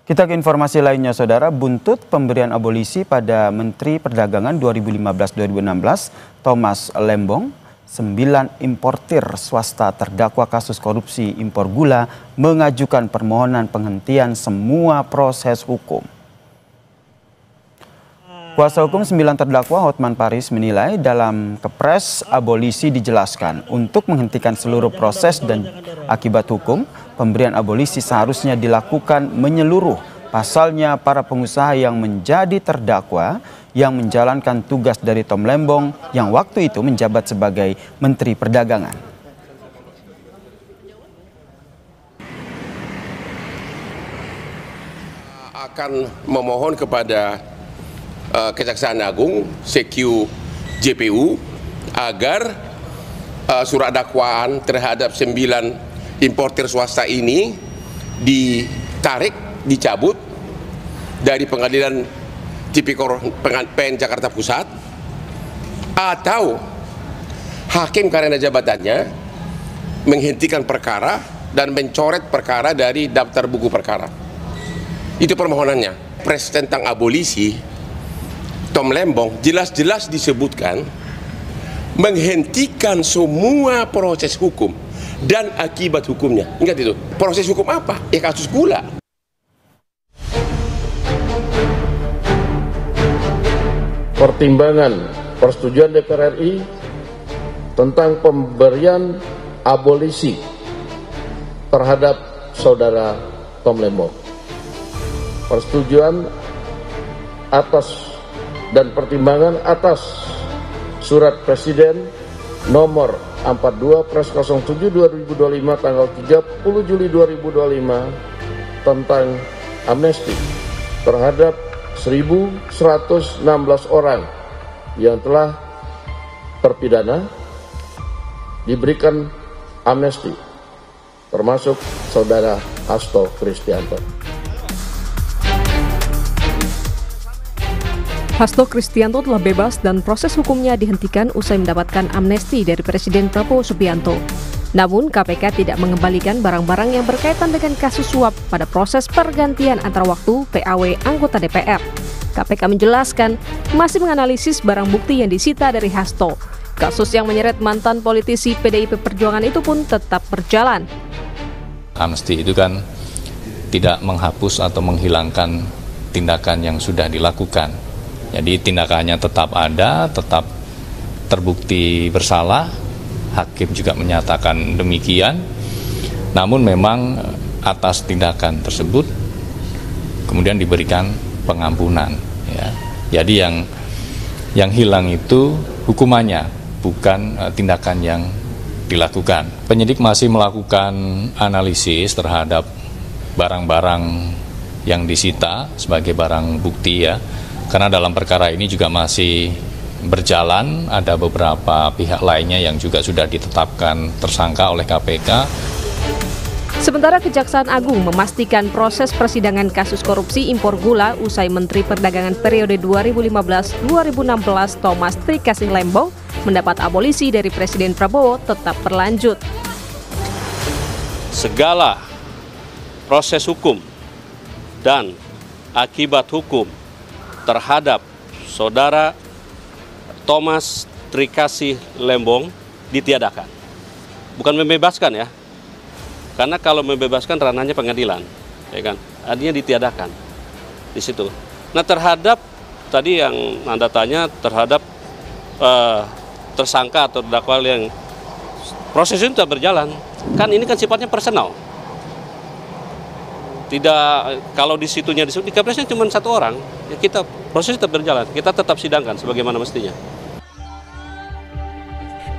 Kita ke informasi lainnya, Saudara. Buntut pemberian abolisi pada Menteri Perdagangan 2015-2016, Thomas Lembong, 9 importir swasta terdakwa kasus korupsi impor gula mengajukan permohonan penghentian semua proses hukum. Kuasa hukum 9 terdakwa Hotman Paris menilai dalam Kepres abolisi dijelaskan untuk menghentikan seluruh proses dan akibat hukum, pemberian abolisi seharusnya dilakukan menyeluruh. Pasalnya para pengusaha yang menjadi terdakwa yang menjalankan tugas dari Tom Lembong yang waktu itu menjabat sebagai Menteri Perdagangan. Akan memohon kepada Kejaksaan Agung, CQ JPU, agar surat dakwaan terhadap 9 importir swasta ini ditarik, dicabut dari Pengadilan Tipikor PN Jakarta Pusat, atau hakim karena jabatannya menghentikan perkara dan mencoret perkara dari daftar buku perkara. Itu permohonannya. Pres tentang abolisi Tom Lembong jelas-jelas disebutkan menghentikan semua proses hukum dan akibat hukumnya. Ingat itu. Proses hukum apa? Ya kasus gula. Pertimbangan persetujuan DPR RI tentang pemberian abolisi terhadap saudara Tom Lembong. Persetujuan atas dan pertimbangan atas surat Presiden nomor 42/07/2025 tanggal 30 Juli 2025 tentang amnesti terhadap 1.116 orang yang telah terpidana diberikan amnesti, termasuk saudara Hasto Kristianto. Hasto Kristianto telah bebas dan proses hukumnya dihentikan usai mendapatkan amnesti dari Presiden Prabowo Subianto. Namun KPK tidak mengembalikan barang-barang yang berkaitan dengan kasus suap pada proses pergantian antar waktu PAW anggota DPR. KPK menjelaskan masih menganalisis barang bukti yang disita dari Hasto. Kasus yang menyeret mantan politisi PDIP Perjuangan itu pun tetap berjalan. Amnesti itu kan tidak menghapus atau menghilangkan tindakan yang sudah dilakukan. Jadi tindakannya tetap ada, tetap terbukti bersalah, hakim juga menyatakan demikian. Namun memang atas tindakan tersebut kemudian diberikan pengampunan. Ya. Jadi yang hilang itu hukumannya, bukan tindakan yang dilakukan. Penyidik masih melakukan analisis terhadap barang-barang yang disita sebagai barang bukti ya. Karena dalam perkara ini juga masih berjalan, ada beberapa pihak lainnya yang juga sudah ditetapkan tersangka oleh KPK. Sementara Kejaksaan Agung memastikan proses persidangan kasus korupsi impor gula usai Menteri Perdagangan periode 2015-2016 Thomas Trikasih Lembong mendapat abolisi dari Presiden Prabowo tetap berlanjut. Segala proses hukum dan akibat hukum terhadap saudara Thomas Trikasih Lembong ditiadakan. Bukan membebaskan ya. Karena kalau membebaskan ranahnya pengadilan, ya kan? Artinya ditiadakan di situ. Nah, terhadap tadi yang Anda tanya terhadap tersangka atau terdakwa yang proses itu tetap berjalan. Kan ini kan sifatnya personal. Tidak, kalau di situnya disebut di Kepresnya cuma 1 orang, ya kita proses tetap berjalan, kita tetap sidangkan sebagaimana mestinya.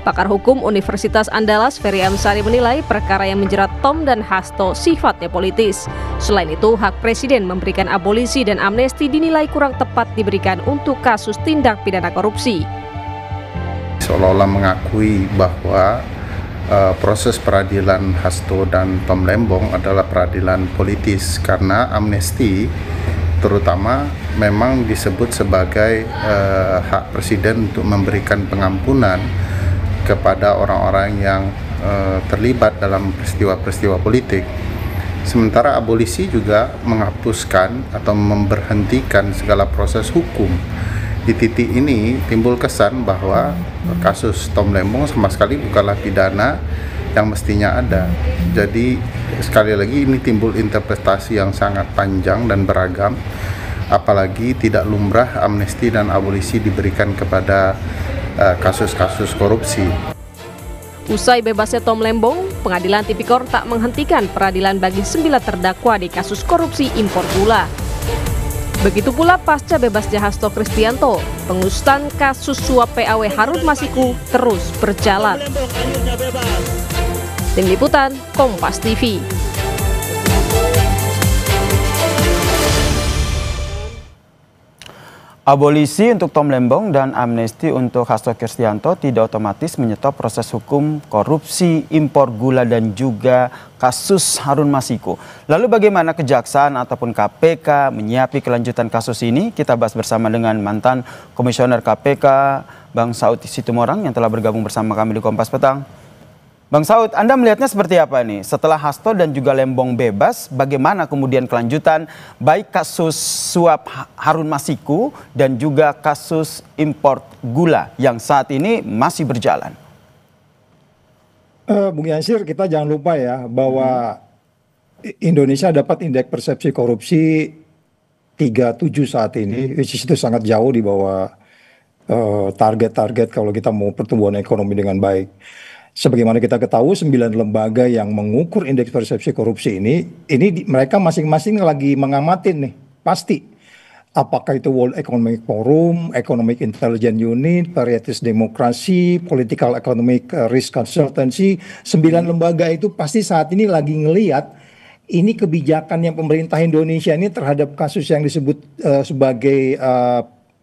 Pakar Hukum Universitas Andalas Ferry Amsari menilai perkara yang menjerat Tom dan Hasto sifatnya politis. Selain itu, hak Presiden memberikan abolisi dan amnesti dinilai kurang tepat diberikan untuk kasus tindak pidana korupsi. Seolah-olah mengakui bahwa proses peradilan Hasto dan Tom Lembong adalah peradilan politis karena amnesti terutama memang disebut sebagai hak Presiden untuk memberikan pengampunan kepada orang-orang yang terlibat dalam peristiwa-peristiwa politik. Sementara abolisi juga menghapuskan atau memberhentikan segala proses hukum. Di titik ini timbul kesan bahwa kasus Tom Lembong sama sekali bukanlah pidana yang mestinya ada. Jadi sekali lagi ini timbul interpretasi yang sangat panjang dan beragam, apalagi tidak lumrah amnesti dan abolisi diberikan kepada kasus-kasus korupsi. Usai bebasnya Tom Lembong, Pengadilan Tipikor tak menghentikan peradilan bagi 9 terdakwa di kasus korupsi impor gula. Begitu pula pasca bebasnya Hasto Kristianto, pengusutan kasus suap PAW Harun Masiku terus berjalan. Tim Liputan, Kompas TV. Abolisi untuk Tom Lembong dan amnesti untuk Hasto Kristianto tidak otomatis menyetop proses hukum korupsi impor gula dan juga kasus Harun Masiku. Lalu bagaimana Kejaksaan ataupun KPK menyiapi kelanjutan kasus ini? Kita bahas bersama dengan mantan Komisioner KPK Bang Saud Situmorang yang telah bergabung bersama kami di Kompas Petang. Bang Saud, Anda melihatnya seperti apa nih? Setelah Hasto dan juga Lembong bebas, bagaimana kemudian kelanjutan baik kasus suap Harun Masiku dan juga kasus impor gula yang saat ini masih berjalan? Bung Yansir, kita jangan lupa ya bahwa Indonesia dapat indeks persepsi korupsi 37 saat ini, which is itu sangat jauh di bawah target-target kalau kita mau pertumbuhan ekonomi dengan baik. Sebagaimana kita ketahui 9 lembaga yang mengukur indeks persepsi korupsi ini mereka masing-masing lagi mengamatin nih, pasti. Apakah itu World Economic Forum, Economic Intelligence Unit, Varieties Demokrasi, Political Economic Risk Consultancy, 9 lembaga itu pasti saat ini lagi ngelihat ini kebijakan yang pemerintah Indonesia ini terhadap kasus yang disebut sebagai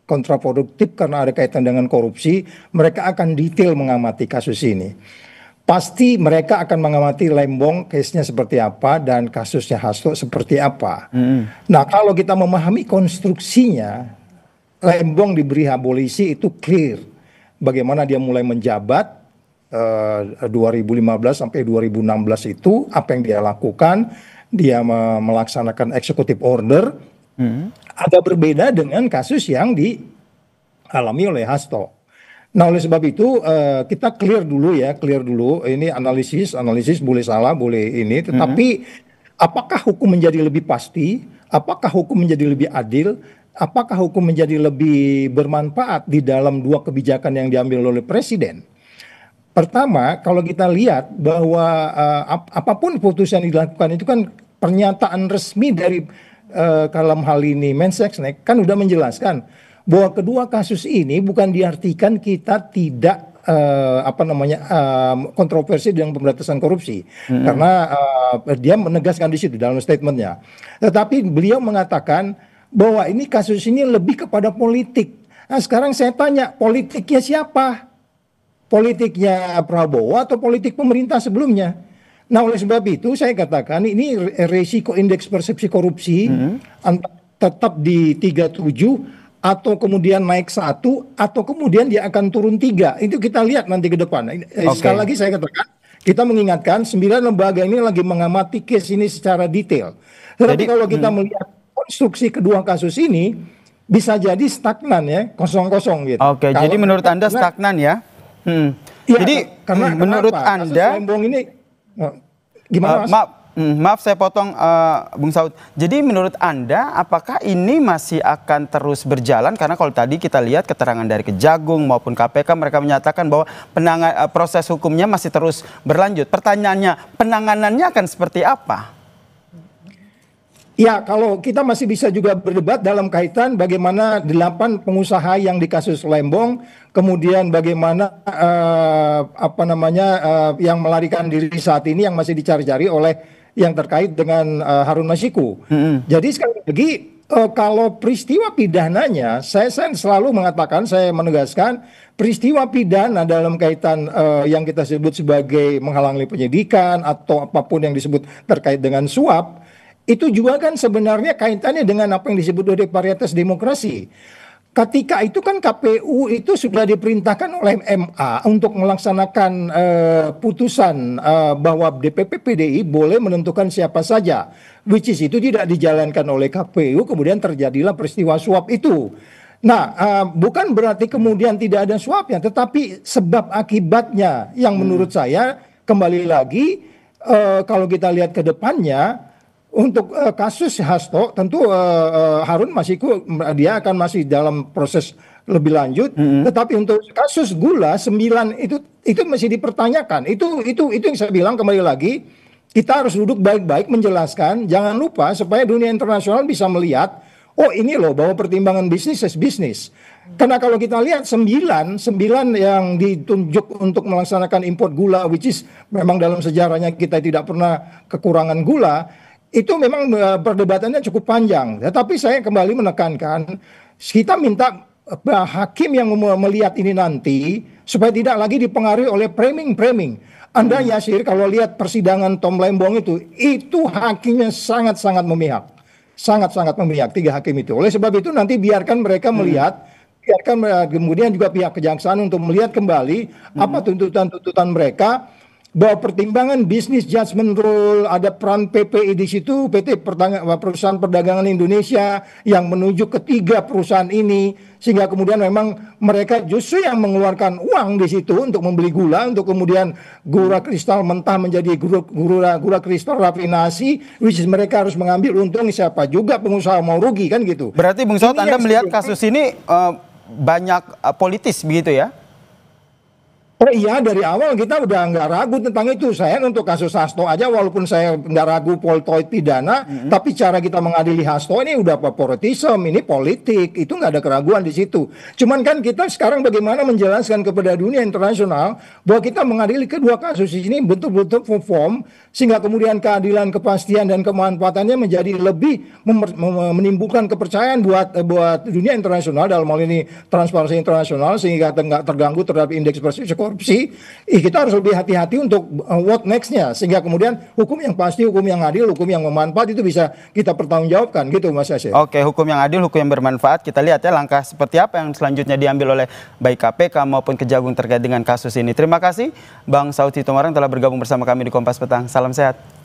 kontraproduktif karena ada kaitan dengan korupsi. Mereka akan detail mengamati kasus ini. Pasti mereka akan mengamati Lembong case-nya seperti apa dan kasusnya Hasto seperti apa. Nah, kalau kita memahami konstruksinya, Lembong diberi abolisi itu clear. Bagaimana dia mulai menjabat 2015 sampai 2016 itu, apa yang dia lakukan, dia melaksanakan executive order. Agak berbeda dengan kasus yang dialami oleh Hasto. Nah, oleh sebab itu kita clear dulu. Ini analisis boleh salah, boleh ini. Tetapi apakah hukum menjadi lebih pasti? Apakah hukum menjadi lebih adil? Apakah hukum menjadi lebih bermanfaat di dalam dua kebijakan yang diambil oleh Presiden? Pertama, kalau kita lihat bahwa apapun putusan yang dilakukan itu kan pernyataan resmi dari dalam hal ini Mensesnek kan udah menjelaskan bahwa kedua kasus ini bukan diartikan kita tidak kontroversi dengan pemberantasan korupsi, karena dia menegaskan di situ dalam statementnya. Tetapi beliau mengatakan bahwa ini kasus ini lebih kepada politik. Nah, sekarang saya tanya, politiknya siapa? Politiknya Prabowo atau politik pemerintah sebelumnya? Nah, oleh sebab itu saya katakan ini resiko indeks persepsi korupsi tetap di 37 atau kemudian naik 1 atau kemudian dia akan turun 3. Itu kita lihat nanti ke depan. Sekali lagi saya katakan, kita mengingatkan 9 lembaga ini lagi mengamati case ini secara detail. Tetapi kalau kita melihat konstruksi kedua kasus ini bisa jadi stagnan ya, kosong-kosong gitu. Oke, jadi menurut Anda stagnan ya? Ya, jadi karena menurut kenapa? Anda Lembong ini gimana Mas? Maaf saya potong Bung Saud. Jadi menurut Anda apakah ini masih akan terus berjalan? Karena kalau tadi kita lihat keterangan dari Kejagung maupun KPK mereka menyatakan bahwa proses hukumnya masih terus berlanjut. Pertanyaannya, penanganannya akan seperti apa? Ya, kalau kita masih bisa juga berdebat dalam kaitan bagaimana 8 pengusaha yang di kasus Lembong, kemudian bagaimana yang melarikan diri saat ini yang masih dicari-cari oleh yang terkait dengan Harun Masiku. Jadi sekali lagi kalau peristiwa pidananya, saya selalu mengatakan, saya menegaskan peristiwa pidana dalam kaitan yang kita sebut sebagai menghalangi penyidikan atau apapun yang disebut terkait dengan suap, itu juga kan sebenarnya kaitannya dengan apa yang disebut oleh varietas demokrasi. ketika itu kan KPU itu sudah diperintahkan oleh MA untuk melaksanakan putusan bahwa DPP PDI boleh menentukan siapa saja, which is itu tidak dijalankan oleh KPU, kemudian terjadilah peristiwa suap itu. Nah, bukan berarti kemudian tidak ada suapnya, tetapi sebab akibatnya yang menurut saya kembali lagi kalau kita lihat ke depannya. Untuk kasus Hasto tentu Harun dia akan masih dalam proses lebih lanjut. Tetapi untuk kasus Gula 9 itu masih dipertanyakan. Itu yang saya bilang kembali lagi, kita harus duduk baik-baik menjelaskan. Jangan lupa supaya dunia internasional bisa melihat, oh ini loh bahwa pertimbangan bisnis is bisnis. Karena kalau kita lihat 9 yang ditunjuk untuk melaksanakan import gula, which is memang dalam sejarahnya kita tidak pernah kekurangan gula. Itu memang perdebatannya cukup panjang. Tetapi saya kembali menekankan, kita minta hakim yang melihat ini nanti supaya tidak lagi dipengaruhi oleh framing. Anda Yasir kalau lihat persidangan Tom Lembong itu hakimnya sangat-sangat memihak. Sangat-sangat memihak 3 hakim itu. Oleh sebab itu nanti biarkan mereka melihat, biarkan kemudian juga pihak kejaksaan untuk melihat kembali apa tuntutan-tuntutan mereka. Bahwa pertimbangan bisnis judgment rule, ada peran PPI di situ, Perusahaan Perdagangan Indonesia yang menuju ke 3 perusahaan ini, sehingga kemudian memang mereka justru yang mengeluarkan uang di situ untuk membeli gula, untuk kemudian gula kristal mentah menjadi gula kristal rafinasi, which is mereka harus mengambil untung, siapa juga pengusaha mau rugi kan gitu. Berarti Bung Saud, Anda melihat kasus ini banyak politis begitu ya? Iya, dari awal kita udah nggak ragu tentang itu. Saya untuk kasus Hasto aja, walaupun saya nggak ragu poltoid pidana, tapi cara kita mengadili Hasto ini udah favoritism, ini politik, itu nggak ada keraguan di situ. Cuman kan kita sekarang bagaimana menjelaskan kepada dunia internasional bahwa kita mengadili kedua kasus ini betul-betul perform, sehingga kemudian keadilan, kepastian, dan kemanfaatannya menjadi lebih menimbulkan kepercayaan buat dunia internasional, dalam hal ini transparansi internasional, sehingga nggak terganggu terhadap indeks persepsi korupsi. Kita harus lebih hati-hati untuk what next-nya, sehingga kemudian hukum yang pasti, hukum yang adil, hukum yang bermanfaat itu bisa kita pertanggungjawabkan gitu Mas Yasir. Oke, hukum yang adil, hukum yang bermanfaat. Kita lihat ya langkah seperti apa yang selanjutnya diambil oleh baik KPK maupun Kejagung terkait dengan kasus ini. Terima kasih Bang Saud Situmorang telah bergabung bersama kami di Kompas Petang. Salam sehat.